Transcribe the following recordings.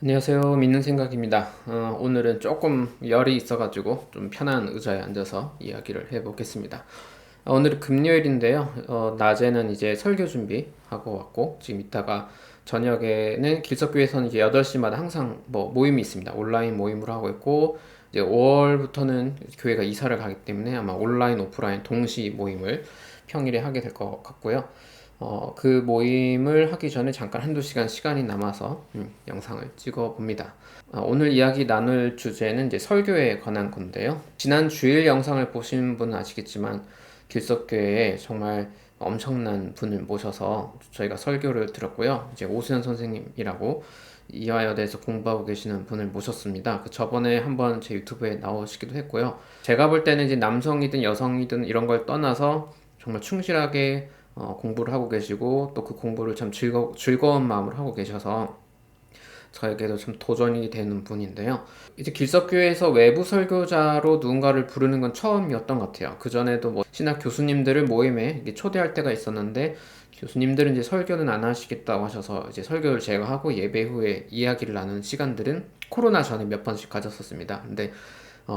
안녕하세요. 믿는 생각입니다. 오늘은 조금 열이 있어가지고 좀 편한 의자에 앉아서 이야기를 해보겠습니다. 오늘은 금요일인데요. 낮에는 이제 설교 준비하고 왔고, 지금 이따가 저녁에는 길석교회에서는 이제 8시마다 항상 뭐 모임이 있습니다. 온라인 모임으로 하고 있고, 이제 5월부터는 교회가 이사를 가기 때문에 아마 온라인, 오프라인 동시 모임을 평일에 하게 될 것 같고요. 그 모임을 하기 전에 잠깐 한두 시간 시간이 남아서 영상을 찍어 봅니다. 오늘 이야기 나눌 주제는 이제 설교에 관한 건데요. 지난 주일 영상을 보신 분은 아시겠지만 길석교회에 정말 엄청난 분을 모셔서 저희가 설교를 들었고요. 이제 오수연 선생님이라고 이화여대에서 공부하고 계시는 분을 모셨습니다. 저번에 한번 제 유튜브에 나오시기도 했고요. 제가 볼 때는 이제 남성이든 여성이든 이런 걸 떠나서 정말 충실하게 공부를 하고 계시고 또 그 공부를 참 즐거운 마음으로 하고 계셔서 저에게도 좀 도전이 되는 분인데요. 이제 길석교회에서 외부 설교자로 누군가를 부르는 건 처음이었던 것 같아요. 그전에도 뭐 신학 교수님들을 모임에 초대할 때가 있었는데 교수님들은 이제 설교는 안 하시겠다고 하셔서 이제 설교를 제가 하고 예배 후에 이야기를 나누는 시간들은 코로나 전에 몇 번씩 가졌었습니다. 근데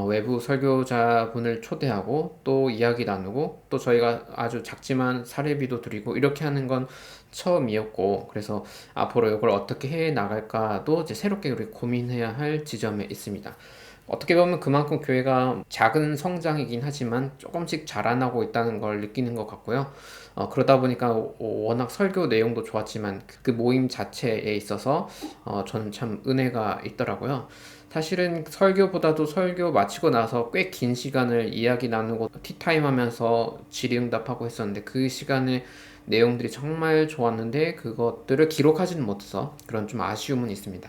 외부 설교자분을 초대하고 또 이야기 나누고 또 저희가 아주 작지만 사례비도 드리고 이렇게 하는 건 처음이었고, 그래서 앞으로 이걸 어떻게 해 나갈까도 이제 새롭게 우리 고민해야 할 지점에 있습니다. 어떻게 보면 그만큼 교회가 작은 성장이긴 하지만 조금씩 자라나고 있다는 걸 느끼는 것 같고요. 그러다 보니까 워낙 설교 내용도 좋았지만 그 모임 자체에 있어서 저는 참 은혜가 있더라고요. 사실은 설교보다도 설교 마치고 나서 꽤 긴 시간을 이야기 나누고 티타임 하면서 질의응답하고 했었는데 그 시간의 내용들이 정말 좋았는데 그것들을 기록하지는 못해서 그런 좀 아쉬움은 있습니다.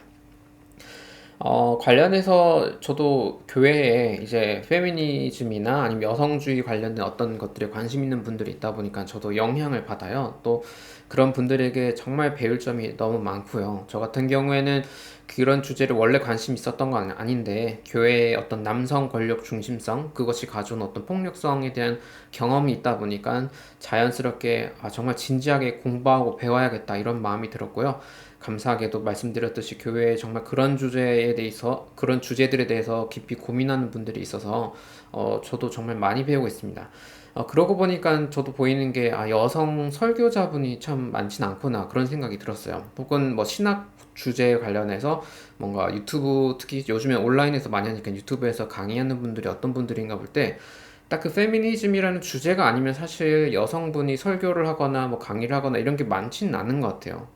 관련해서 저도 교회에 이제 페미니즘이나 아니면 여성주의 관련된 어떤 것들에 관심 있는 분들이 있다 보니까 저도 영향을 받아요. 또 그런 분들에게 정말 배울 점이 너무 많고요. 저 같은 경우에는 그런 주제를 원래 관심 있었던 건 아닌데 교회의 어떤 남성 권력 중심성 그것이 가져온 어떤 폭력성에 대한 경험이 있다 보니까 자연스럽게 정말 진지하게 공부하고 배워야겠다 이런 마음이 들었고요. 감사하게도 말씀드렸듯이 교회에 정말 그런 주제에 대해서 그런 주제들에 대해서 깊이 고민하는 분들이 있어서 저도 정말 많이 배우고 있습니다. 그러고 보니까 저도 보이는 게 여성 설교자분이 참 많진 않구나 그런 생각이 들었어요. 혹은 뭐 신학 주제에 관련해서 뭔가 유튜브 특히 요즘에 온라인에서 많이 하니까 유튜브에서 강의하는 분들이 어떤 분들인가 볼 때 딱 그 페미니즘이라는 주제가 아니면 사실 여성분이 설교를 하거나 뭐 강의를 하거나 이런 게 많지는 않은 것 같아요.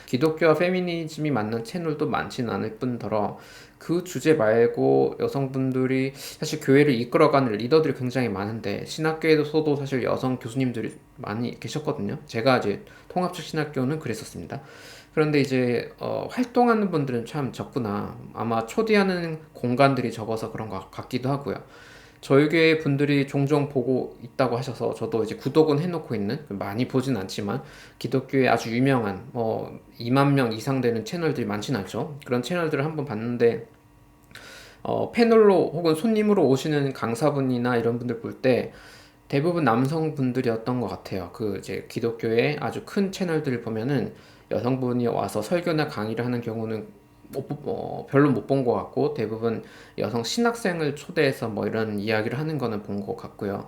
기독교와 페미니즘이 맞는 채널도 많지는 않을 뿐더러 그 주제 말고 여성분들이 사실 교회를 이끌어가는 리더들이 굉장히 많은데 신학교에서도 사실 여성 교수님들이 많이 계셨거든요. 제가 이제 통합적 신학교는 그랬었습니다. 그런데 이제 활동하는 분들은 참 적구나. 아마 초대하는 공간들이 적어서 그런 것 같기도 하고요. 저희 교회 분들이 종종 보고 있다고 하셔서 저도 이제 구독은 해놓고 있는 많이 보진 않지만 기독교에 아주 유명한 뭐 2만 명 이상 되는 채널들이 많진 않죠. 그런 채널들을 한번 봤는데 패널로 혹은 손님으로 오시는 강사분이나 이런 분들 볼 때 대부분 남성분들이었던 것 같아요. 그 이제 기독교의 아주 큰 채널들을 보면은 여성분이 와서 설교나 강의를 하는 경우는 별로 못 본 것 같고 대부분 여성 신학생을 초대해서 뭐 이런 이야기를 하는 거는 본 것 같고요.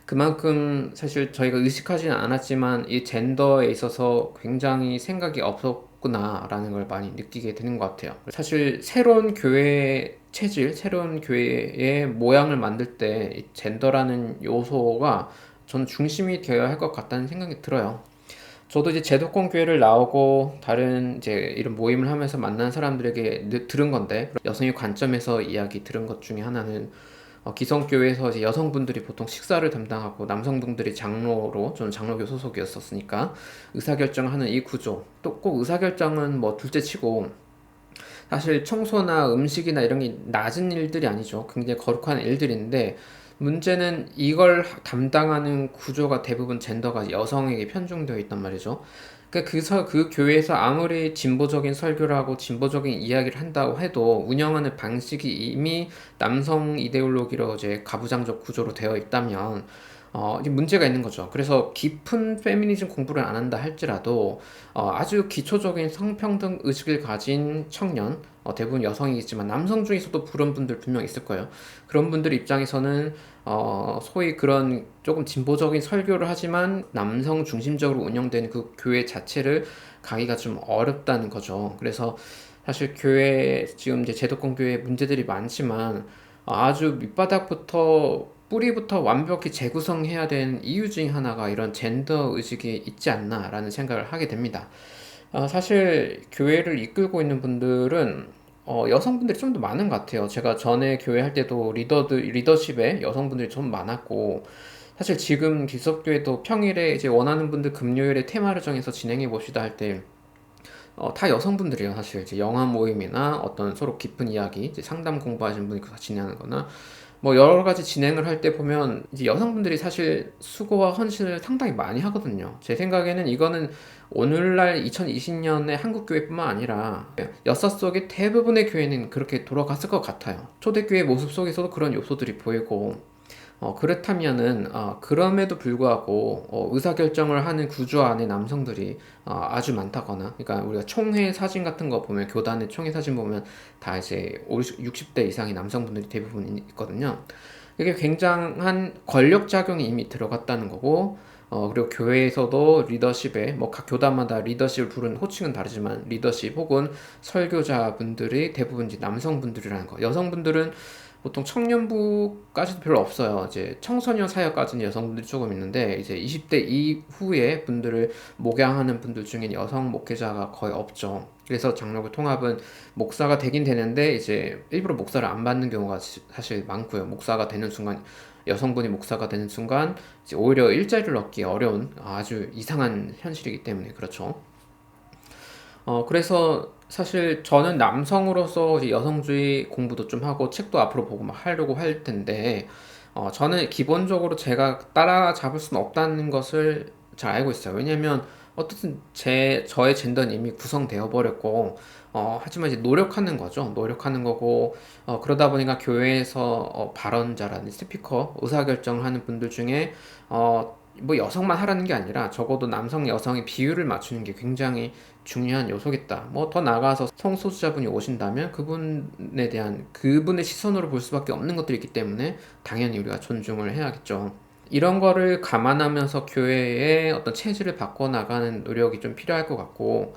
그만큼 사실 저희가 의식하지는 않았지만 이 젠더에 있어서 굉장히 생각이 없었구나라는 걸 많이 느끼게 되는 것 같아요. 사실 새로운 교회 체질, 새로운 교회의 모양을 만들 때 이 젠더라는 요소가 저는 중심이 되어야 할 것 같다는 생각이 들어요. 저도 이제 제도권 교회를 나오고 다른 이제 이런 모임을 하면서 만난 사람들에게 들은 건데 여성의 관점에서 이야기 들은 것 중에 하나는 기성교회에서 이제 여성분들이 보통 식사를 담당하고 남성분들이 장로로 저는 장로교 소속이었었으니까 의사결정하는 이 구조 또 꼭 의사결정은 뭐 둘째치고 사실 청소나 음식이나 이런 게 낮은 일들이 아니죠. 굉장히 거룩한 일들인데 문제는 이걸 담당하는 구조가 대부분 젠더가 여성에게 편중되어 있단 말이죠. 그러니까 그 교회에서 아무리 진보적인 설교를 하고 진보적인 이야기를 한다고 해도 운영하는 방식이 이미 남성 이데올로기로 이제 가부장적 구조로 되어 있다면 이게 문제가 있는 거죠. 그래서 깊은 페미니즘 공부를 안 한다 할지라도 아주 기초적인 성평등 의식을 가진 청년, 대부분 여성이겠지만 남성 중에서도 그런 분들 분명 있을 거예요. 그런 분들 입장에서는 소위 그런 조금 진보적인 설교를 하지만 남성 중심적으로 운영되는 그 교회 자체를 가기가 좀 어렵다는 거죠. 그래서 사실 교회 지금 이제 제도권 교회 문제들이 많지만 아주 밑바닥부터 뿌리부터 완벽히 재구성해야 되는 이유 중에 하나가 이런 젠더 의식이 있지 않나라는 생각을 하게 됩니다. 사실 교회를 이끌고 있는 분들은 여성분들이 좀 더 많은 것 같아요. 제가 전에 교회 할 때도 리더십에 여성분들이 좀 많았고, 사실 지금 기독교회도 평일에 이제 원하는 분들 금요일에 테마를 정해서 진행해 봅시다 할 때, 다 여성분들이에요. 사실 이제 영화 모임이나 어떤 서로 깊은 이야기, 이제 상담 공부하시는 분이 다 진행하는 거나, 뭐 여러 가지 진행을 할 때 보면 이제 여성분들이 사실 수고와 헌신을 상당히 많이 하거든요. 제 생각에는 이거는 오늘날 2020년의 한국 교회뿐만 아니라 역사 속의 대부분의 교회는 그렇게 돌아갔을 것 같아요. 초대교회 모습 속에서도 그런 요소들이 보이고, 그렇다면은 그럼에도 불구하고 의사결정을 하는 구조 안에 남성들이 아주 많다거나, 그러니까 우리가 총회 사진 같은 거 보면, 교단의 총회 사진 보면 다 이제 60대 이상의 남성분들이 대부분 있거든요. 이게 굉장한 권력 작용이 이미 들어갔다는 거고, 그리고 교회에서도 리더십에 뭐 각 교단마다 리더십을 부르는 호칭은 다르지만 리더십 혹은 설교자분들이 대부분 이제 남성분들이라는 거. 여성분들은 보통 청년부까지도 별로 없어요. 이제 청소년 사역까지는 여성분들이 조금 있는데, 이제 20대 이후의 분들을 목양하는 분들 중엔 여성 목회자가 거의 없죠. 그래서 장로교 통합은 목사가 되긴 되는데 이제 일부러 목사를 안 받는 경우가 사실 많고요. 목사가 되는 순간, 여성분이 목사가 되는 순간 이제 오히려 일자리를 얻기 어려운 아주 이상한 현실이기 때문에 그렇죠. 그래서 사실 저는 남성으로서 이제 여성주의 공부도 좀 하고 책도 앞으로 보고 막 하려고 할 텐데, 저는 기본적으로 제가 따라잡을 수는 없다는 것을 잘 알고 있어요. 왜냐면 어쨌든 저의 젠더는 이미 구성되어 버렸고, 하지만 이제 노력하는 거죠. 노력하는 거고, 그러다 보니까 교회에서 발언자라든지 스피커, 의사결정을 하는 분들 중에 뭐 여성만 하라는 게 아니라 적어도 남성, 여성의 비율을 맞추는 게 굉장히 중요한 요소겠다. 뭐 더 나아가서 성소수자분이 오신다면 그분에 대한 그분의 시선으로 볼 수밖에 없는 것들이 있기 때문에 당연히 우리가 존중을 해야겠죠. 이런 거를 감안하면서 교회의 어떤 체질을 바꿔나가는 노력이 좀 필요할 것 같고,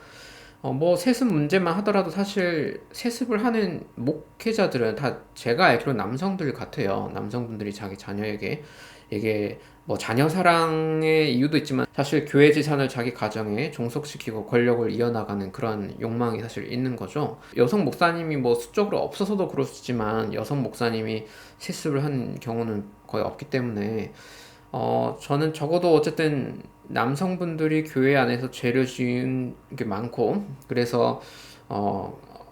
뭐 세습 문제만 하더라도 사실 세습을 하는 목회자들은 다 제가 알기로 남성들 같아요. 남성분들이 자기 자녀에게, 이게 뭐 자녀 사랑의 이유도 있지만 사실 교회 재산을 자기 가정에 종속시키고 권력을 이어나가는 그런 욕망이 사실 있는 거죠. 여성 목사님이 뭐 수적으로 없어서도 그럴 수 있지만 여성 목사님이 세습을 하는 경우는 거의 없기 때문에 저는 적어도 어쨌든 남성분들이 교회 안에서 죄를 지은 게 많고, 그래서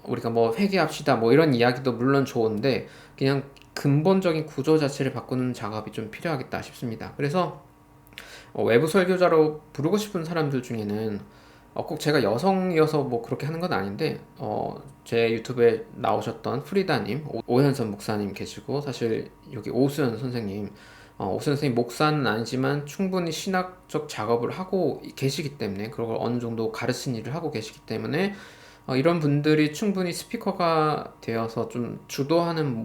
우리가 뭐 회개합시다 뭐 이런 이야기도 물론 좋은데 그냥 근본적인 구조 자체를 바꾸는 작업이 좀 필요하겠다 싶습니다. 그래서 외부 설교자로 부르고 싶은 사람들 중에는 꼭 제가 여성이어서 뭐 그렇게 하는 건 아닌데, 제 유튜브에 나오셨던 프리다님, 오현선 목사님 계시고, 사실 여기 오수연 선생님, 오수연 선생님 목사는 아니지만 충분히 신학적 작업을 하고 계시기 때문에, 그걸 어느 정도 가르치는 일을 하고 계시기 때문에 이런 분들이 충분히 스피커가 되어서 좀 주도하는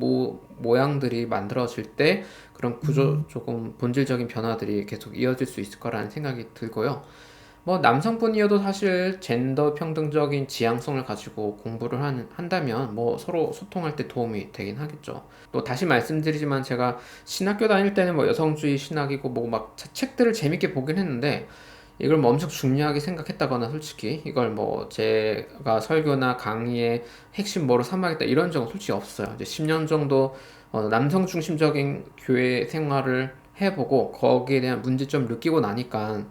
모양들이 만들어질 때 그런 구조 조금 본질적인 변화들이 계속 이어질 수 있을 거라는 생각이 들고요. 뭐 남성분이어도 사실 젠더 평등적인 지향성을 가지고 공부를 한다면 뭐 서로 소통할 때 도움이 되긴 하겠죠. 또 다시 말씀드리지만 제가 신학교 다닐 때는 뭐 여성주의 신학이고 뭐 막 책들을 재밌게 보긴 했는데 이걸 뭐 엄청 중요하게 생각했다거나, 솔직히 이걸 뭐 제가 설교나 강의의 핵심 뭐로 삼아야겠다 이런 적은 솔직히 없어요. 이제 10년 정도 남성 중심적인 교회 생활을 해보고 거기에 대한 문제점을 느끼고 나니까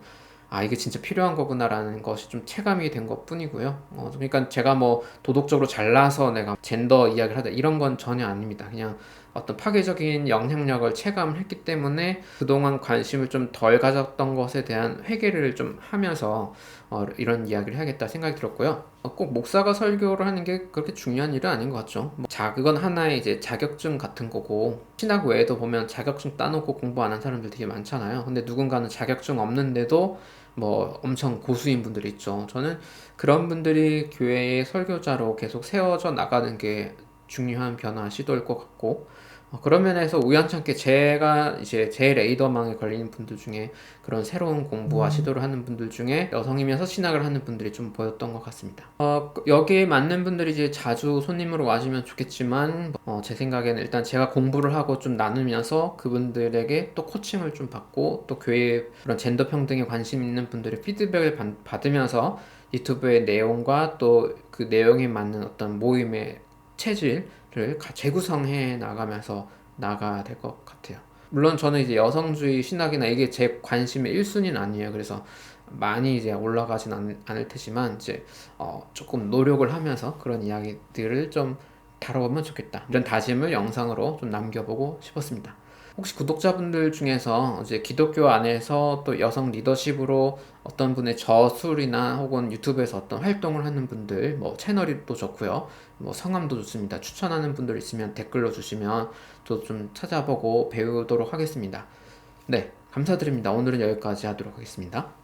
이게 진짜 필요한 거구나라는 것이 좀 체감이 된 것뿐이고요. 그러니까 제가 뭐 도덕적으로 잘나서 내가 젠더 이야기를 하다 이런 건 전혀 아닙니다. 그냥 어떤 파괴적인 영향력을 체감을 했기 때문에 그동안 관심을 좀 덜 가졌던 것에 대한 회개를 좀 하면서 이런 이야기를 해야겠다 생각이 들었고요. 꼭 목사가 설교를 하는 게 그렇게 중요한 일은 아닌 것 같죠. 그건 하나의 이제 자격증 같은 거고, 신학 외에도 보면 자격증 따놓고 공부 안 한 사람들 되게 많잖아요. 근데 누군가는 자격증 없는데도 뭐 엄청 고수인 분들이 있죠. 저는 그런 분들이 교회의 설교자로 계속 세워져 나가는 게 중요한 변화 시도일 것 같고, 그런 면에서 우연찮게 제가 이제 제 레이더망에 걸리는 분들 중에 그런 새로운 공부와 시도를 하는 분들 중에 여성이면서 신학을 하는 분들이 좀 보였던 것 같습니다. 여기에 맞는 분들이 이제 자주 손님으로 와주면 좋겠지만, 제 생각에는 일단 제가 공부를 하고 좀 나누면서 그분들에게 또 코칭을 좀 받고, 또 교회 그런 젠더 평등에 관심 있는 분들의 피드백을 받으면서 유튜브의 내용과 또 그 내용에 맞는 어떤 모임의 체질을 재구성해 나가면서 나가야 될 것 같아요. 물론 저는 이제 여성주의 신학이나 이게 제 관심의 1순위는 아니에요. 그래서 많이 이제 올라가진 않을 테지만 이제 조금 노력을 하면서 그런 이야기들을 좀 다뤄보면 좋겠다, 이런 다짐을 영상으로 좀 남겨보고 싶었습니다. 혹시 구독자분들 중에서 이제 기독교 안에서 또 여성 리더십으로 어떤 분의 저술이나 혹은 유튜브에서 어떤 활동을 하는 분들, 뭐 채널이 또 좋고요, 뭐 성함도 좋습니다. 추천하는 분들 있으면 댓글로 주시면 또 좀 찾아보고 배우도록 하겠습니다. 네, 감사드립니다. 오늘은 여기까지 하도록 하겠습니다.